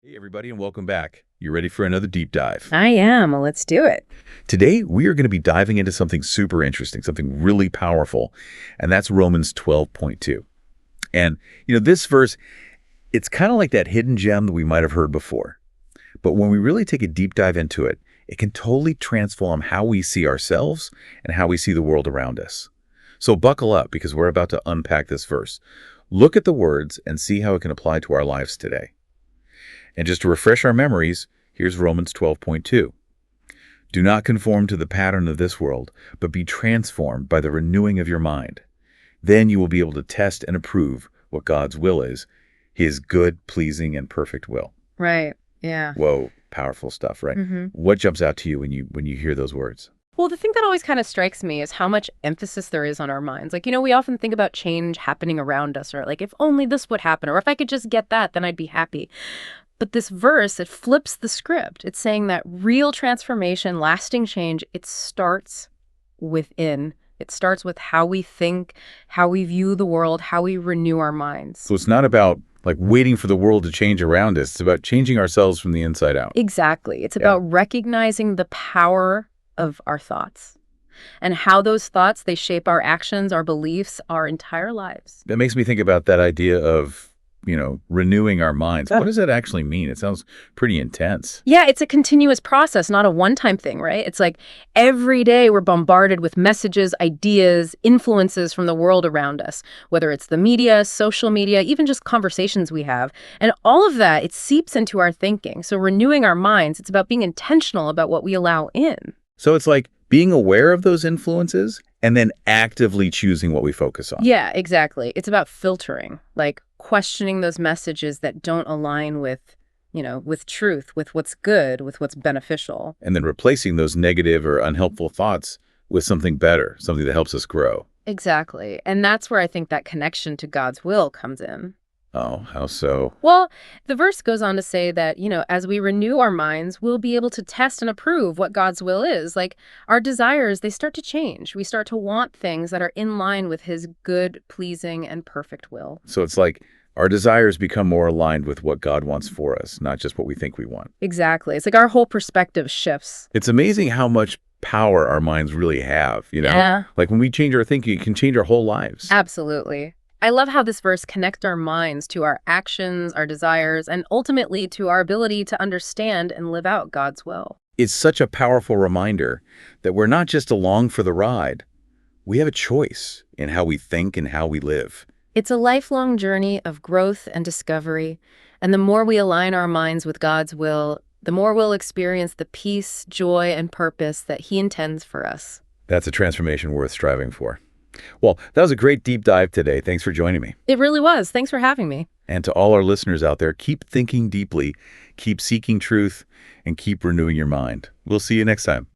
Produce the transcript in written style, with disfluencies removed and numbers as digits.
Hey, everybody, and welcome back. You ready for another deep dive? I am. Well, let's do it. Today, we are going to be diving into something super interesting, something really powerful, and that's Romans 12.2. And, this verse, it's kind of like that hidden gem that we might have heard before. But when we really take a deep dive into it, it can totally transform how we see ourselves and how we see the world around us. So buckle up because we're about to unpack this verse. Look at the words and see how it can apply to our lives today. And just to refresh our memories, here's Romans 12.2. Do not conform to the pattern of this world, but be transformed by the renewing of your mind. Then you will be able to test and approve what God's will is, his good, pleasing, and perfect will. Right. Yeah. Whoa, powerful stuff, right? What jumps out to you when you hear those words? Well, the thing that always kind of strikes me is how much emphasis there is on our minds. We often think about change happening around us, or if only this would happen, or if I could just get that, then I'd be happy. But this verse, it flips the script. It's saying that real transformation, lasting change, it starts within. It starts with how we think, how we view the world, how we renew our minds. So it's not about waiting for the world to change around us. It's about changing ourselves from the inside out. Exactly. It's about recognizing the power of our thoughts and how those thoughts, they shape our actions, our beliefs, our entire lives. That makes me think about that idea of renewing our minds. What does that actually mean? It sounds pretty intense. Yeah, it's a continuous process, not a one-time thing, right? It's like every day we're bombarded with messages, ideas, influences from the world around us, whether it's the media, social media, even just conversations we have. And all of that, it seeps into our thinking. So renewing our minds, it's about being intentional about what we allow in. So it's like being aware of those influences and then actively choosing what we focus on. Yeah, exactly. It's about filtering, questioning those messages that don't align with truth, with what's good, with what's beneficial. And then replacing those negative or unhelpful thoughts with something better, something that helps us grow. Exactly. And that's where I think that connection to God's will comes in. Oh, how so? Well, the verse goes on to say that, as we renew our minds, we'll be able to test and approve what God's will is. Our desires, they start to change. We start to want things that are in line with his good, pleasing, and perfect will. So it's like our desires become more aligned with what God wants for us, not just what we think we want. Exactly. It's like our whole perspective shifts. It's amazing how much power our minds really have, Yeah. When we change our thinking, it can change our whole lives. Absolutely. I love how this verse connects our minds to our actions, our desires, and ultimately to our ability to understand and live out God's will. It's such a powerful reminder that we're not just along for the ride. We have a choice in how we think and how we live. It's a lifelong journey of growth and discovery, and the more we align our minds with God's will, the more we'll experience the peace, joy, and purpose that he intends for us. That's a transformation worth striving for. Well, that was a great deep dive today. Thanks for joining me. It really was. Thanks for having me. And to all our listeners out there, keep thinking deeply, keep seeking truth, and keep renewing your mind. We'll see you next time.